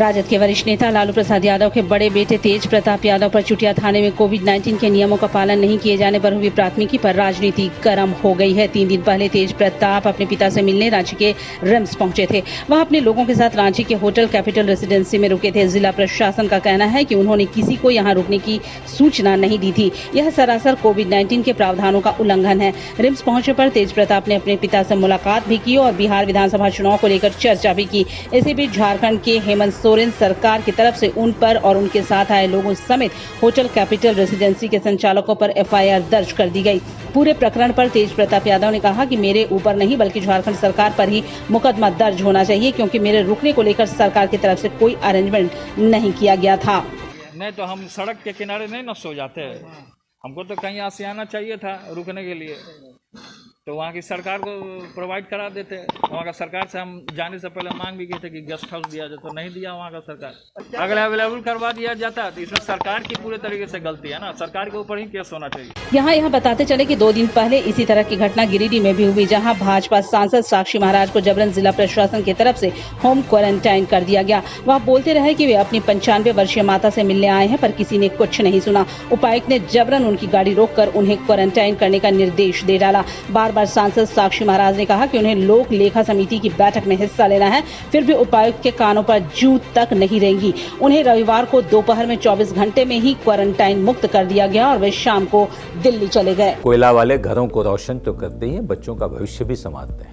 राजद के वरिष्ठ नेता लालू प्रसाद यादव के बड़े बेटे तेज प्रताप यादव पर चुटिया थाने में कोविड-19 के नियमों का पालन नहीं किए जाने पर हुई प्राथमिकी पर राजनीति गर्म हो गई है। 3 दिन पहले तेज प्रताप अपने पिता से मिलने रांची के रिम्स पहुंचे थे। वहां अपने लोगों के साथ रांची के होटल कैपिटल रेसिडेंसी में रुके थे। जिला प्रशासन का कहना है कि उन्होंने किसी को यहां रुकने की सूचना नहीं दी थी। यह सरासर कोविड-19 के प्रावधानों का उल्लंघन है। रिम्स पहुंचने पर तेज प्रताप ने अपने पिता से मुलाकात भी की और बिहार विधानसभा चुनाव को लेकर चर्चा भी की। इसी बीच झारखंड के हेमंत सोरेन सरकार की तरफ से उन पर और उनके साथ आए लोगों समेत होटल कैपिटल रेसिडेंसी के संचालकों पर एफआईआर दर्ज कर दी गई। पूरे प्रकरण पर तेज प्रताप यादव ने कहा कि मेरे ऊपर नहीं बल्कि झारखंड सरकार पर ही मुकदमा दर्ज होना चाहिए, क्योंकि मेरे रुकने को लेकर सरकार की तरफ से कोई अरेंजमेंट नहीं किया गया था। नहीं तो हम सड़क के किनारे नहीं न सो जाते, हमको तो कहीं से आना चाहिए था रुकने के लिए, तो वहाँ की सरकार को प्रोवाइड करा देते। वहाँ का सरकार से हम जाने से पहले मांग भी किए थे कि गेस्ट हाउस दिया जाए, तो नहीं दिया वहाँ का सरकार। अगर अवेलेबल करवा दिया जाता तो इसमें सरकार की पूरे तरीके से गलती है ना, सरकार के ऊपर ही केस होना चाहिए। यहाँ बताते चले कि 2 दिन पहले इसी तरह की घटना गिरिडीह में भी हुई, जहाँ भाजपा सांसद साक्षी महाराज को जबरन जिला प्रशासन की तरफ से होम क्वारंटाइन कर दिया गया। वह बोलते रहे कि वे अपनी 95 वर्षीय माता से मिलने आए हैं, पर किसी ने कुछ नहीं सुना। उपायुक्त ने जबरन उनकी गाड़ी रोककर उन्हें क्वारंटाइन करने का निर्देश दे डाला। बार सांसद साक्षी महाराज ने कहा कि उन्हें लोक लेखा समिति की बैठक में हिस्सा लेना है, फिर भी उपायुक्त के कानों पर जूं तक नहीं रेंगी। उन्हें रविवार को दोपहर में 24 घंटे में ही क्वारंटाइन मुक्त कर दिया गया और वे शाम को दिल्ली चले गए। कोयला वाले घरों को रोशन तो करते ही हैं, बच्चों का भविष्य भी संवारते हैं।